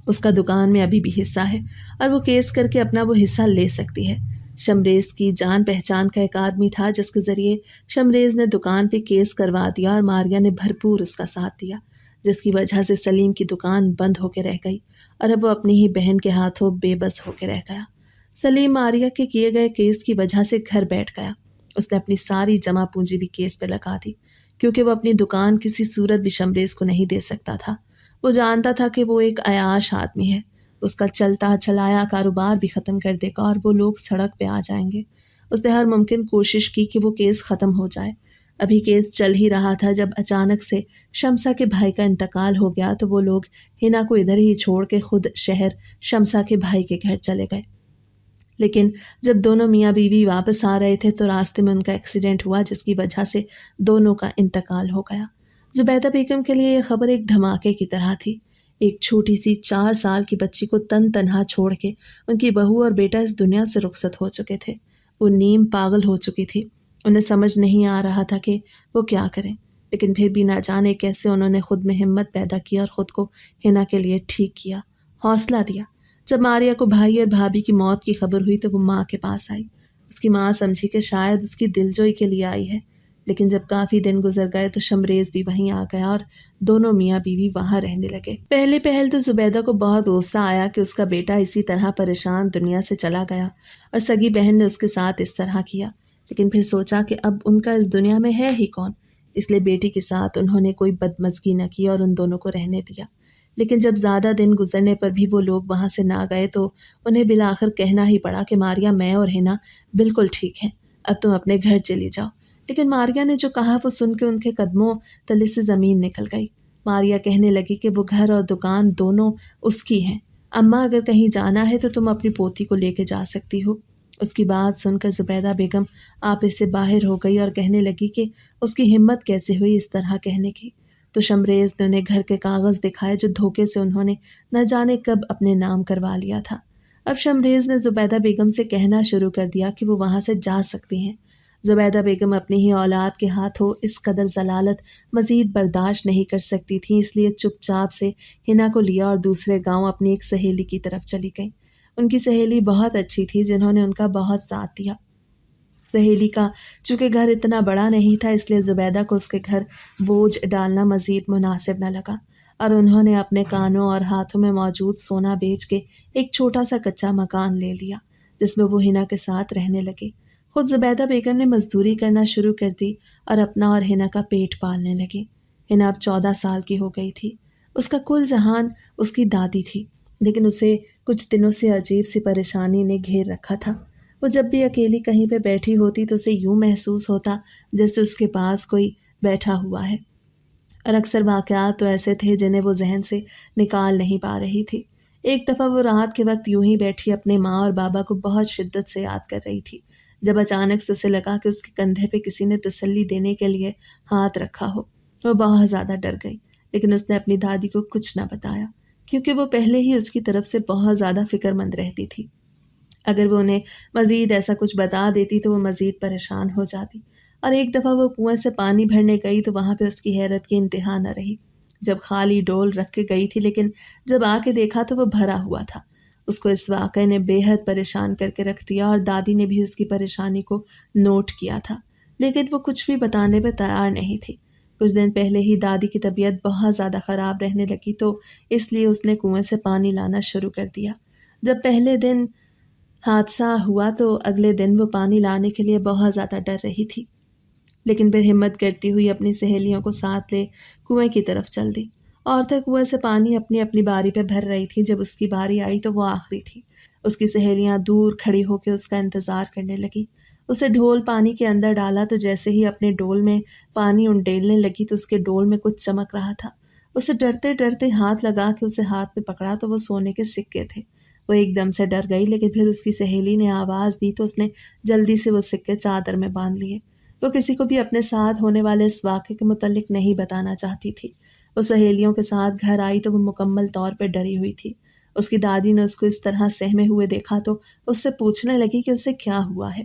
اس کا دکان میں ابھی بھی حصہ ہے اور وہ کیس کر کے اپنا وہ حصہ لے سکتی ہے۔ شمریز کی جان پہچان کا ایک آدمی تھا جس کے ذریعے شمریز نے دکان پہ کیس کروا دیا اور ماریا نے بھرپور اس کا ساتھ دیا، جس کی وجہ سے سلیم کی دکان بند ہو کے رہ گئی اور اب وہ اپنی ہی بہن کے ہاتھوں بے بس ہو کے رہ گیا۔ سلیم ماریا کے کیے گئے کیس کی وجہ سے گھر بیٹھ گیا۔ اس نے اپنی ساری جمع پونجی بھی کیس پہ لگا دی، کیونکہ وہ اپنی دکان کسی صورت بھی شمریز کو نہیں دے سکتا تھا۔ وہ جانتا تھا کہ وہ ایک عیاش آدمی ہے، اس کا چلتا چلایا کاروبار بھی ختم کر دے گا اور وہ لوگ سڑک پہ آ جائیں گے۔ اس نے ہر ممکن کوشش کی کہ وہ کیس ختم ہو جائے۔ ابھی کیس چل ہی رہا تھا جب اچانک سے شمسا کے بھائی کا انتقال ہو گیا تو وہ لوگ ہنا کو ادھر ہی چھوڑ کے خود شہر شمسا کے بھائی کے گھر چلے گئے۔ لیکن جب دونوں میاں بیوی واپس آ رہے تھے تو راستے میں ان کا ایکسیڈنٹ ہوا، جس کی وجہ سے دونوں کا انتقال ہو گیا۔ زبیدہ بیگم کے لیے یہ خبر ایک دھماکے کی طرح تھی۔ ایک چھوٹی سی 4 سال کی بچی کو تنہا چھوڑ کے ان کی بہو اور بیٹا اس دنیا سے رخصت ہو چکے تھے۔ وہ نیم پاگل ہو چکی تھی، انہیں سمجھ نہیں آ رہا تھا کہ وہ کیا کریں، لیکن پھر بھی نہ جانے کیسے انہوں نے خود میں ہمت پیدا کی اور خود کو ہنا کے لیے ٹھیک کیا، حوصلہ دیا۔ جب ماریا کو بھائی اور بھابھی کی موت کی خبر ہوئی تو وہ ماں کے پاس آئی۔ اس کی ماں سمجھی کہ شاید اس کی دلجوئی کے لیے آئی ہے، لیکن جب کافی دن گزر گئے تو شمریز بھی وہیں آ گیا اور دونوں میاں بیوی وہاں رہنے لگے۔ پہل تو زبیدہ کو بہت غصہ آیا کہ اس کا بیٹا اسی طرح پریشان دنیا سے چلا گیا اور سگی بہن نے اس کے ساتھ اس طرح کیا، لیکن پھر سوچا کہ اب ان کا اس دنیا میں ہے ہی کون، اس لیے بیٹی کے ساتھ انہوں نے کوئی بدمزگی نہ کی اور ان دونوں کو رہنے دیا۔ لیکن جب زیادہ دن گزرنے پر بھی وہ لوگ وہاں سے نہ گئے تو انہیں بالآخر کہنا ہی پڑا کہ ماریا، میں اور ہنا بالکل ٹھیک ہیں، اب تم اپنے گھر چلی جاؤ۔ لیکن ماریا نے جو کہا وہ سن کے ان کے قدموں تلے سے زمین نکل گئی۔ ماریا کہنے لگی کہ وہ گھر اور دکان دونوں اس کی ہیں۔ اماں، اگر کہیں جانا ہے تو تم اپنی پوتی کو لے کے جا سکتی ہو۔ اس کی بات سن کر زبیدہ بیگم آپے سے باہر ہو گئی اور کہنے لگی کہ اس کی ہمت کیسے ہوئی اس طرح کہنے کی۔ تو شمریز نے انہیں گھر کے کاغذ دکھائے جو دھوکے سے انہوں نے نہ جانے کب اپنے نام کروا لیا تھا۔ اب شمریز نے زبیدہ بیگم سے کہنا شروع کر دیا کہ وہ وہاں سے جا سکتی ہیں۔ زبیدہ بیگم اپنی ہی اولاد کے ہاتھوں اس قدر ذلالت مزید برداشت نہیں کر سکتی تھیں، اس لیے چپ چاپ سے ہنا کو لیا اور دوسرے گاؤں اپنی ایک سہیلی کی طرف چلی گئیں۔ ان کی سہیلی بہت اچھی تھی جنہوں نے ان کا بہت ساتھ دیا۔ سہیلی کا چونکہ گھر اتنا بڑا نہیں تھا، اس لیے زبیدہ کو اس کے گھر بوجھ ڈالنا مزید مناسب نہ لگا اور انہوں نے اپنے کانوں اور ہاتھوں میں موجود سونا بیچ کے ایک چھوٹا سا کچا مکان لے لیا جس میں وہ ہنا کے ساتھ رہنے لگے۔ خود زبیدہ بیگم نے مزدوری کرنا شروع کر دی اور اپنا اور ہنا کا پیٹ پالنے لگی۔ ہنا اب 14 سال کی ہو گئی تھی۔ اس کا کل جہان اس کی دادی تھی، لیکن اسے کچھ دنوں سے عجیب سی پریشانی نے گھیر رکھا تھا۔ وہ جب بھی اکیلی کہیں پہ بیٹھی ہوتی تو اسے یوں محسوس ہوتا جیسے اس کے پاس کوئی بیٹھا ہوا ہے، اور اکثر واقعات تو ایسے تھے جنہیں وہ ذہن سے نکال نہیں پا رہی تھی۔ ایک دفعہ وہ رات کے وقت یوں ہی بیٹھی اپنے ماں اور بابا کو بہت شدت سے یاد کر رہی تھی جب اچانک سے اسے لگا کہ اس کے کندھے پہ کسی نے تسلی دینے کے لیے ہاتھ رکھا ہو۔ وہ بہت زیادہ ڈر گئی، لیکن اس نے اپنی دادی کو کچھ نہ بتایا کیونکہ وہ پہلے ہی اس کی طرف سے بہت زیادہ فکر مند رہتی تھی۔ اگر وہ انہیں مزید ایسا کچھ بتا دیتی تو وہ مزید پریشان ہو جاتی۔ اور ایک دفعہ وہ کنویں سے پانی بھرنے گئی تو وہاں پہ اس کی حیرت کی انتہا نہ رہی جب خالی ڈول رکھ کے گئی تھی، لیکن جب آ کے دیکھا تو وہ بھرا ہوا تھا۔ اس کو اس واقعے نے بے حد پریشان کر کے رکھ دیا اور دادی نے بھی اس کی پریشانی کو نوٹ کیا تھا، لیکن وہ کچھ بھی بتانے پہ تیار نہیں تھی۔ کچھ دن پہلے ہی دادی کی طبیعت بہت زیادہ خراب رہنے لگی تو اس لیے اس نے کنویں سے پانی لانا شروع کر دیا۔ جب پہلے دن حادثہ ہوا تو اگلے دن وہ پانی لانے کے لیے بہت زیادہ ڈر رہی تھی، لیکن پھر ہمت کرتی ہوئی اپنی سہیلیوں کو ساتھ لے کنویں کی طرف چل دی۔ عورتیں کنویں سے پانی اپنی اپنی باری پہ بھر رہی تھیں۔ جب اس کی باری آئی تو وہ آخری تھی۔ اس کی سہیلیاں دور کھڑی ہو کے اس کا انتظار کرنے لگی۔ اسے ڈھول پانی کے اندر ڈالا تو جیسے ہی اپنے ڈول میں پانی انڈیلنے لگی تو اس کے ڈول میں کچھ چمک رہا تھا۔ اسے ڈرتے ڈرتے ہاتھ لگا کے اسے ہاتھ میں پکڑا تو وہ سونے کے سکے تھے۔ وہ ایک دم سے ڈر گئی، لیکن پھر اس کی سہیلی نے آواز دی تو اس نے جلدی سے وہ سکے چادر میں باندھ لیے۔ وہ کسی کو بھی اپنے ساتھ ہونے والے اس واقعے کے متعلق نہیں بتانا چاہتی تھی۔ وہ سہیلیوں کے ساتھ گھر آئی تو وہ مکمل طور پہ ڈری ہوئی تھی۔ اس کی دادی نے اس کو اس طرح سہمے ہوئے دیکھا تو اس سے پوچھنے لگی کہ اسے کیا ہوا ہے،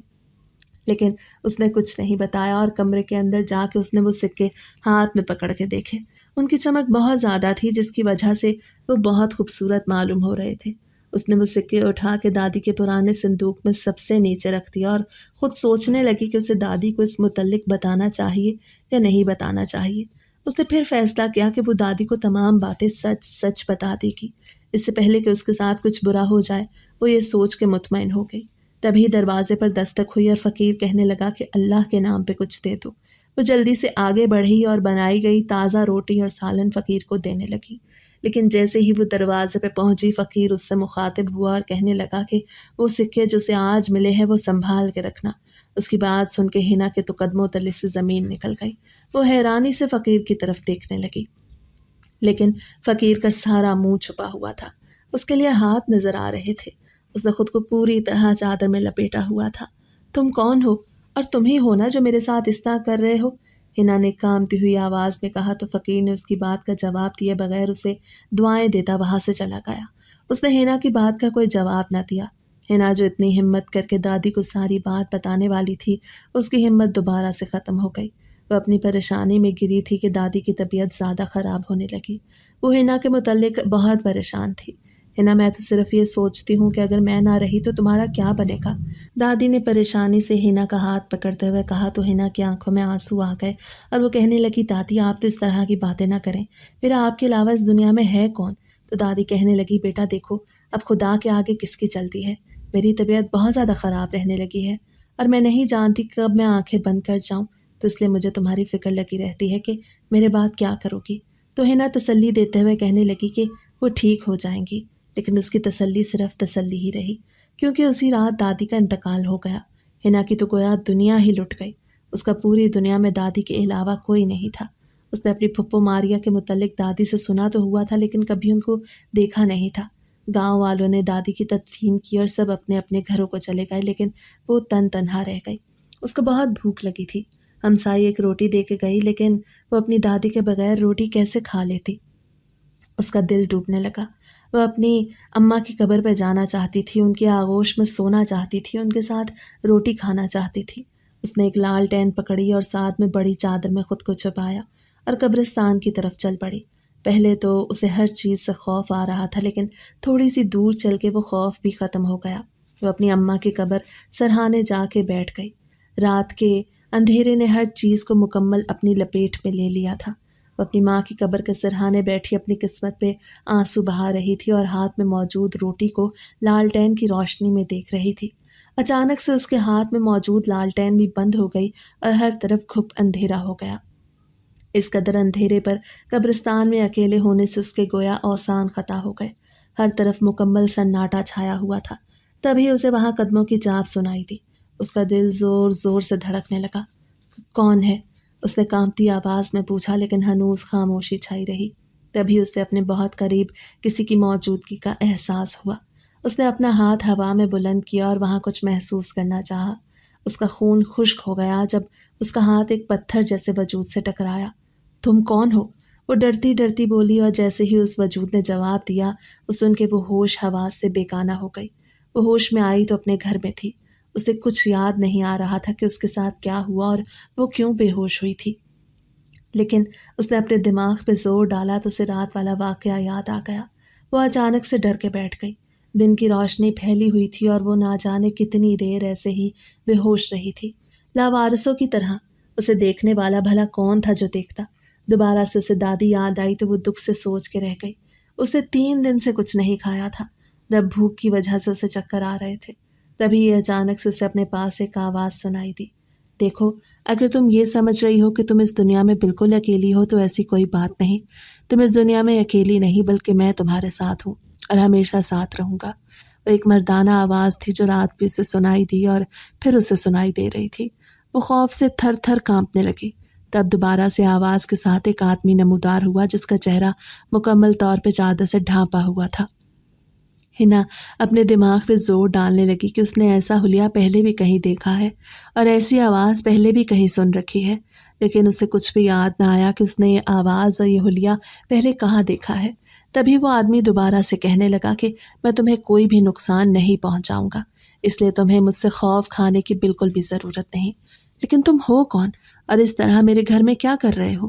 لیکن اس نے کچھ نہیں بتایا اور کمرے کے اندر جا کے اس نے وہ سکے ہاتھ میں پکڑ کے دیکھے۔ ان کی چمک بہت زیادہ تھی جس کی وجہ سے وہ بہت خوبصورت معلوم ہو رہے تھے۔ اس نے وہ سکے اٹھا کے دادی کے پرانے صندوق میں سب سے نیچے رکھ دیا اور خود سوچنے لگی کہ اسے دادی کو اس متعلق بتانا چاہیے یا نہیں بتانا چاہیے۔ اس نے پھر فیصلہ کیا کہ وہ دادی کو تمام باتیں سچ سچ بتا دے گی، اس سے پہلے کہ اس کے ساتھ کچھ برا ہو جائے۔ وہ یہ سوچ کے مطمئن ہو گئی۔ تبھی دروازے پر دستک ہوئی اور فقیر کہنے لگا کہ اللہ کے نام پہ کچھ دے دو۔ وہ جلدی سے آگے بڑھی اور بنائی گئی تازہ روٹی اور سالن فقیر کو دینے لگی، لیکن جیسے ہی وہ دروازے پہ پہنچی فقیر اس سے مخاطب ہوا اور کہنے لگا کہ وہ سکے جو اسے آج ملے ہیں وہ سنبھال کے رکھنا۔ اس کی بات سن کے ہنا کے تو قدموں تلے سے زمین نکل گئی۔ وہ حیرانی سے فقیر کی طرف دیکھنے لگی، لیکن فقیر کا سارا منہ چھپا ہوا تھا، اس کے لیے ہاتھ نظر آ رہے تھے۔ اس نے خود کو پوری طرح چادر میں لپیٹا ہوا تھا۔ تم کون ہو؟ اور تم ہی ہو نا جو میرے ساتھ اس طرح کر رہے ہو؟ ہنا نے کامتی ہوئی آواز میں کہا تو فقیر نے اس کی بات کا جواب دیے بغیر اسے دعائیں دیتا وہاں سے چلا گیا۔ اس نے ہنا کی بات کا کوئی جواب نہ دیا۔ ہنا جو اتنی ہمت کر کے دادی کو ساری بات بتانے والی تھی، اس کی ہمت دوبارہ سے ختم ہو گئی۔ وہ اپنی پریشانی میں گری تھی کہ دادی کی طبیعت زیادہ خراب ہونے لگی۔ وہ ہنا کے متعلق بہت پریشان تھی۔ ہنا، میں تو صرف یہ سوچتی ہوں کہ اگر میں نہ رہی تو تمہارا کیا بنے گا؟ دادی نے پریشانی سے ہنا کا ہاتھ پکڑتے ہوئے کہا تو ہنا کی آنکھوں میں آنسو آ گئے اور وہ کہنے لگی، دادی آپ تو اس طرح کی باتیں نہ کریں، میرا آپ کے علاوہ اس دنیا میں ہے کون؟ تو دادی کہنے لگی، بیٹا دیکھو، اب خدا کے آگے کس کی چلتی ہے؟ میری طبیعت بہت زیادہ خراب رہنے لگی ہے اور میں نہیں جانتی کہ کب میں آنکھیں بند کر جاؤں، تو اس لیے مجھے تمہاری فکر لگی رہتی ہے کہ میرے بعد کیا کرو گی۔ تو ہنا تسلی دیتے ہوئے کہنے لگی کہ وہ ٹھیک ہو جائیں گی، لیکن اس کی تسلی صرف تسلی ہی رہی، کیونکہ اسی رات دادی کا انتقال ہو گیا۔ ہنا کی تو گویا دنیا ہی لٹ گئی، اس کا پوری دنیا میں دادی کے علاوہ کوئی نہیں تھا۔ اس نے اپنی پھپھو ماریا کے متعلق دادی سے سنا تو ہوا تھا، لیکن کبھی ان کو دیکھا نہیں تھا۔ گاؤں والوں نے دادی کی تدفین کی اور سب اپنے اپنے گھروں کو چلے گئے، لیکن وہ تنہا رہ گئی۔ اس کو بہت بھوک لگی تھی۔ ہمسائی ایک روٹی دے کے گئی، لیکن وہ اپنی دادی کے بغیر روٹی کیسے کھا لیتی؟ اس کا دل ڈوبنے لگا۔ وہ اپنی اماں کی قبر پہ جانا چاہتی تھی، ان کی آغوش میں سونا چاہتی تھی، ان کے ساتھ روٹی کھانا چاہتی تھی۔ اس نے ایک لالٹین پکڑی اور ساتھ میں بڑی چادر میں خود کو چھپایا اور قبرستان کی طرف چل پڑی۔ پہلے تو اسے ہر چیز سے خوف آ رہا تھا، لیکن تھوڑی سی دور چل کے وہ خوف بھی ختم ہو گیا۔ وہ اپنی اماں کی قبر سرہانے جا کے بیٹھ گئی۔ رات کے اندھیرے نے ہر چیز کو مکمل اپنی لپیٹ میں لے لیا تھا۔ وہ اپنی ماں کی قبر کے سرہانے بیٹھی اپنی قسمت پہ آنسو بہا رہی تھی اور ہاتھ میں موجود روٹی کو لالٹین کی روشنی میں دیکھ رہی تھی۔ اچانک سے اس کے ہاتھ میں موجود لالٹین بھی بند ہو گئی اور ہر طرف گھپ اندھیرا ہو گیا۔ اس قدر اندھیرے پر قبرستان میں اکیلے ہونے سے اس کے گویا اوسان خطا ہو گئے۔ ہر طرف مکمل سناٹا چھایا ہوا تھا۔ تبھی اسے وہاں قدموں کی چاپ سنائی دی۔ اس کا دل زور زور سے دھڑکنے لگا۔ کون ہے؟ اس نے کانپتی آواز میں پوچھا، لیکن ہنوز خاموشی چھائی رہی۔ تبھی اسے اپنے بہت قریب کسی کی موجودگی کا احساس ہوا۔ اس نے اپنا ہاتھ ہوا میں بلند کیا اور وہاں کچھ محسوس کرنا چاہا۔ اس کا خون خشک ہو گیا جب اس کا ہاتھ ایک پتھر جیسے وجود سے ٹکرایا۔ تم کون ہو؟ وہ ڈرتی ڈرتی بولی، اور جیسے ہی اس وجود نے جواب دیا، وہ سن کے وہ ہوش حواس سے بیگانہ ہو گئی۔ وہ ہوش میں آئی تو اپنے گھر میں تھی۔ اسے کچھ یاد نہیں آ رہا تھا کہ اس کے ساتھ کیا ہوا اور وہ کیوں بے ہوش ہوئی تھی، لیکن اس نے اپنے دماغ پہ زور ڈالا تو اسے رات والا واقعہ یاد آ گیا۔ وہ اچانک سے ڈر کے بیٹھ گئی۔ دن کی روشنی پھیلی ہوئی تھی اور وہ نہ جانے کتنی دیر ایسے ہی بے ہوش رہی تھی، لاوارثوں کی طرح۔ اسے دیکھنے والا بھلا کون تھا جو دیکھتا؟ دوبارہ سے اسے دادی یاد آئی تو وہ دکھ سے سوچ کے رہ گئی۔ اسے 3 دن سے کچھ نہیں کھایا تھا، جب بھوک کی وجہ سے اسے چکر آ رہے تھے۔ تبھی یہ اچانک سے اسے اپنے پاس ایک آواز سنائی دی۔ دیکھو، اگر تم یہ سمجھ رہی ہو کہ تم اس دنیا میں بالکل اکیلی ہو تو ایسی کوئی بات نہیں۔ تم اس دنیا میں اکیلی نہیں، بلکہ میں تمہارے ساتھ ہوں اور ہمیشہ ساتھ رہوں گا۔ وہ ایک مردانہ آواز تھی جو رات بھی اسے سنائی دی اور پھر اسے سنائی دے رہی تھی۔ وہ خوف سے تھر تھر کانپنے لگی۔ تب دوبارہ سے آواز کے ساتھ ایک آدمی نمودار ہوا جس کا چہرہ مکمل طور پہ چادر سے ڈھانپا ہوا تھا۔ ہنا اپنے دماغ پہ زور ڈالنے لگی کہ اس نے ایسا حلیہ پہلے بھی کہیں دیکھا ہے اور ایسی آواز پہلے بھی کہیں سن رکھی ہے، لیکن اسے کچھ بھی یاد نہ آیا کہ اس نے یہ آواز اور یہ حلیہ پہلے کہاں دیکھا ہے۔ تبھی وہ آدمی دوبارہ سے کہنے لگا کہ میں تمہیں کوئی بھی نقصان نہیں پہنچاؤں گا، اس لیے تمہیں مجھ سے خوف کھانے کی بالکل بھی ضرورت نہیں۔ لیکن تم ہو کون اور اس طرح میرے گھر میں کیا کر رہے ہو؟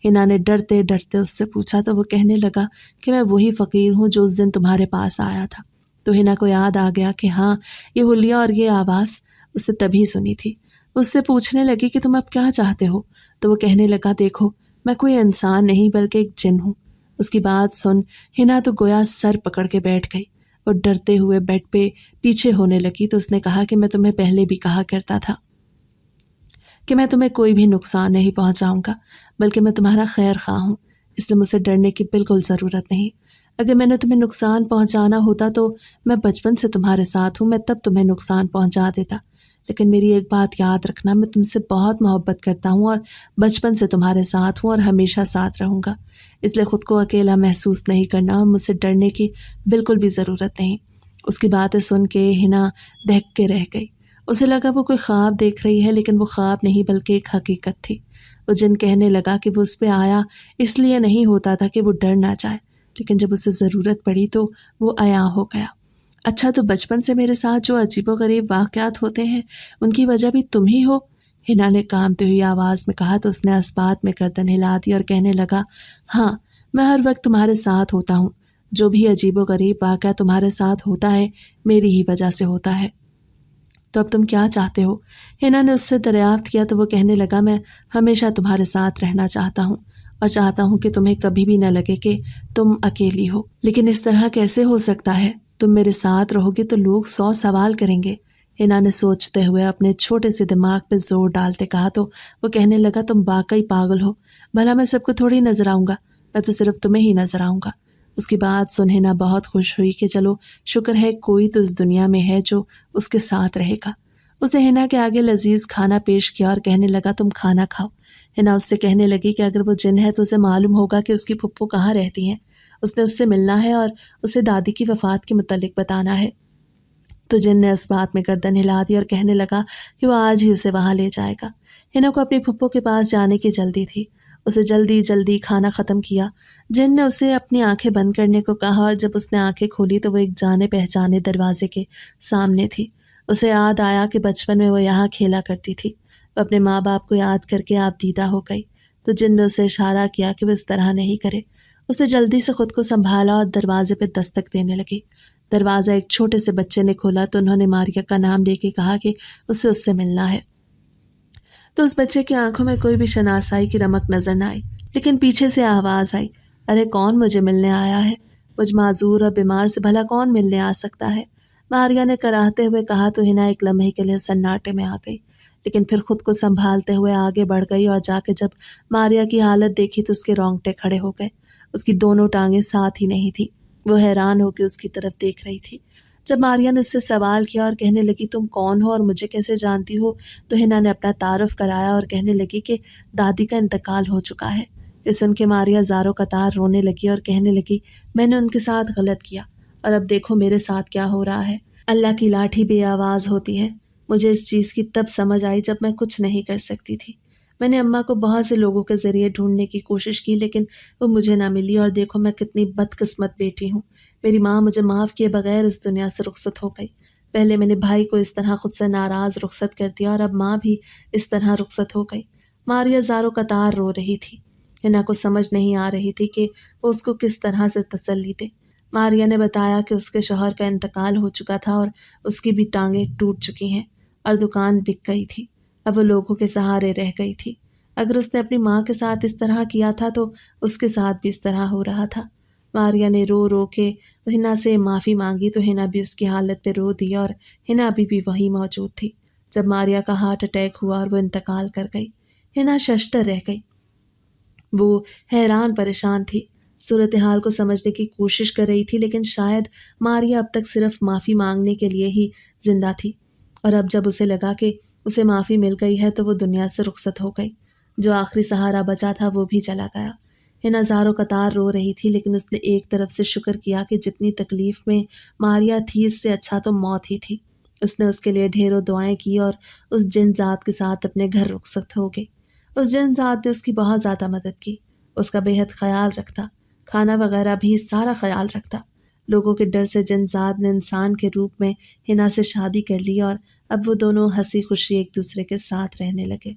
ہنا نے ڈرتے ڈرتے اس سے پوچھا تو وہ کہنے لگا کہ میں وہی فقیر ہوں جو اس دن تمہارے پاس آیا تھا۔ تو ہنا کو یاد آ گیا کہ ہاں، یہ حلیہ اور یہ آواز اس نے تبھی سنی تھی۔ اس سے پوچھنے لگی کہ تم اب کیا چاہتے ہو؟ تو وہ کہنے لگا، دیکھو، میں کوئی انسان نہیں بلکہ ایک جن ہوں۔ اس کی بات سن ہنا تو گویا سر پکڑ کے بیٹھ گئی۔ وہ ڈرتے ہوئے بیڈ پہ پیچھے ہونے لگی تو اس نے کہا کہ میں تمہیں پہلے بھی کہا کرتا تھا کہ میں تمہیں کوئی بھی نقصان نہیں پہنچاؤں گا، بلکہ میں تمہارا خیر خواہ ہوں، اس لیے مجھ سے ڈرنے کی بالکل ضرورت نہیں۔ اگر میں نے تمہیں نقصان پہنچانا ہوتا تو میں بچپن سے تمہارے ساتھ ہوں، میں تب تمہیں نقصان پہنچا دیتا۔ لیکن میری ایک بات یاد رکھنا، میں تم سے بہت محبت کرتا ہوں اور بچپن سے تمہارے ساتھ ہوں اور ہمیشہ ساتھ رہوں گا، اس لیے خود کو اکیلا محسوس نہیں کرنا اور مجھ سے ڈرنے کی بالکل بھی ضرورت نہیں۔ اس کی باتیں سن کے ہنا دہک کے رہ گئی۔ اسے لگا وہ کوئی خواب دیکھ رہی ہے، لیکن وہ خواب نہیں بلکہ ایک حقیقت تھی۔ وہ جن کہنے لگا کہ وہ اس پہ آیا اس لیے نہیں ہوتا تھا کہ وہ ڈر نہ جائے، لیکن جب اسے ضرورت پڑی تو وہ عیاں ہو گیا۔ اچھا، تو بچپن سے میرے ساتھ جو عجیب و غریب واقعات ہوتے ہیں ان کی وجہ بھی تم ہی ہو؟ ہنا نے کانپتی ہوئی آواز میں کہا تو اس نے اسبات میں گردن ہلا دی اور کہنے لگا، ہاں، میں ہر وقت تمہارے ساتھ ہوتا ہوں۔ جو بھی عجیب و غریب واقعہ تمہارے ساتھ ہوتا ہے میری ہی وجہ سے ہوتا ہے۔ تو اب تم کیا چاہتے ہو؟ ہنا نے اس سے دریافت کیا تو وہ کہنے لگا، میں ہمیشہ تمہارے ساتھ رہنا چاہتا ہوں اور چاہتا ہوں کہ تمہیں کبھی بھی نہ لگے کہ تم اکیلی ہو۔ لیکن اس طرح کیسے ہو سکتا ہے؟ تم میرے ساتھ رہو گے تو لوگ 100 سوال کریں گے۔ ہنا نے سوچتے ہوئے اپنے چھوٹے سے دماغ پہ زور ڈالتے کہا تو وہ کہنے لگا، تم واقعی پاگل ہو، بھلا میں سب کو تھوڑی نظر آؤں گا، میں تو صرف تمہیں ہی نظر آؤں گا۔ اس کی بات سن ہنا بہت خوش ہوئی کہ چلو شکر ہے کوئی تو اس دنیا میں ہے جو اس کے ساتھ رہے گا۔ اس نے ہنا کے آگے لذیذ کھانا پیش کیا اور کہنے لگا تم کھانا کھاؤ۔ ہنا اس سے کہنے لگی کہ اگر وہ جن ہے تو اسے معلوم ہوگا کہ اس کی پھپھو کہاں رہتی ہیں، اس نے اس سے ملنا ہے اور اسے دادی کی وفات کے متعلق بتانا ہے۔ تو جن نے اس بات میں گردن ہلا دی اور کہنے لگا کہ وہ آج ہی اسے وہاں لے جائے گا۔ ہنا کو اپنی پھپھو کے پاس جانے کی جلدی تھی، اسے جلدی جلدی کھانا ختم کیا۔ جن نے اسے اپنی آنکھیں بند کرنے کو کہا اور جب اس نے آنکھیں کھولی تو وہ ایک جانے پہچانے دروازے کے سامنے تھی۔ اسے یاد آیا کہ بچپن میں وہ یہاں کھیلا کرتی تھی۔ وہ اپنے ماں باپ کو یاد کر کے آپ دیدہ ہو گئی۔ تو جن نے اسے اشارہ کیا کہ وہ اس طرح نہیں کرے۔ اس نے جلدی سے خود کو سنبھالا اور دروازے پہ دستک دینے لگی۔ دروازہ ایک چھوٹے سے بچے نے کھولا تو انہوں نے ماریا کا نام لے کے کہا کہ اسے اس سے ملنا ہے۔ تو اس بچے کی آنکھوں میں کوئی بھی شناسائی کی رمق نظر نہ آئی، لیکن پیچھے سے آواز آئی، ارے کون مجھے ملنے آیا ہے؟ مجھ معذور اور بیمار سے بھلا کون ملنے آ سکتا ہے؟ ماریا نے کراہتے ہوئے کہا تو ہنا ایک لمحے کے لیے سناٹے میں آ گئی، لیکن پھر خود کو سنبھالتے ہوئے آگے بڑھ گئی اور جا کے جب ماریا کی حالت دیکھی تو اس کے رونگٹے کھڑے ہو گئے۔ اس کی دونوں ٹانگیں ساتھ ہی نہیں تھی، وہ حیران ہو کے اس کی طرف دیکھ رہی تھی۔ جب ماریا نے اس سے سوال کیا اور کہنے لگی تم کون ہو اور مجھے کیسے جانتی ہو، تو ہنا نے اپنا تعارف کرایا اور کہنے لگی کہ دادی کا انتقال ہو چکا ہے۔ یہ سن کے ماریا زاروں قطار رونے لگی اور کہنے لگی میں نے ان کے ساتھ غلط کیا اور اب دیکھو میرے ساتھ کیا ہو رہا ہے۔ اللہ کی لاٹھی بے آواز ہوتی ہے۔ مجھے اس چیز کی تب سمجھ آئی جب میں کچھ نہیں کر سکتی تھی۔ میں نے اماں کو بہت سے لوگوں کے ذریعے ڈھونڈنے کی کوشش کی لیکن وہ مجھے نہ ملی، اور دیکھو میں کتنی بدقسمت بیٹی ہوں۔ میری ماں مجھے معاف کیے بغیر اس دنیا سے رخصت ہو گئی۔ پہلے میں نے بھائی کو اس طرح خود سے ناراض رخصت کر دیا اور اب ماں بھی اس طرح رخصت ہو گئی۔ ماریا زاروں قطار رو رہی تھی۔ ہنا کو سمجھ نہیں آ رہی تھی کہ وہ اس کو کس طرح سے تسلی دے۔ ماریا نے بتایا کہ اس کے شوہر کا انتقال ہو چکا تھا اور اس کی بھی ٹانگیں ٹوٹ چکی ہیں اور دکان بک گئی تھی۔ اب وہ لوگوں کے سہارے رہ گئی تھی۔ اگر اس نے اپنی ماں کے ساتھ اس طرح کیا تھا تو اس کے ساتھ بھی اس طرح ہو رہا تھا۔ ماریا نے رو رو کے ہنا سے معافی مانگی تو ہنا بھی اس کی حالت پہ رو دیا اور ہنا ابھی بھی وہی موجود تھی جب ماریا کا ہارٹ اٹیک ہوا اور وہ انتقال کر گئی۔ ہنا ششدر رہ گئی، وہ حیران پریشان تھی، صورتحال کو سمجھنے کی کوشش کر رہی تھی، لیکن شاید ماریا اب تک صرف معافی مانگنے کے لیے ہی زندہ تھی، اور اب جب اسے لگا کہ اسے معافی مل گئی ہے تو وہ دنیا سے رخصت ہو گئی۔ جو آخری سہارا بچا تھا وہ بھی چلا گیا۔ ہنا زاروں قطار رو رہی تھی، لیکن اس نے ایک طرف سے شکر کیا کہ جتنی تکلیف میں ماریا تھی اس سے اچھا تو موت ہی تھی۔ اس نے اس کے لیے ڈھیروں دعائیں کی اور اس جن ذات کے ساتھ اپنے گھر رخصت ہو گئی۔ اس جن ذات نے اس کی بہت زیادہ مدد کی، اس کا بے حد خیال رکھتا، کھانا وغیرہ بھی سارا خیال رکھتا۔ لوگوں کے ڈر سے جن ذات نے انسان کے روپ میں ہنا سے شادی کر لی اور اب وہ دونوں ہنسی خوشی ایک دوسرے کے ساتھ رہنے لگے۔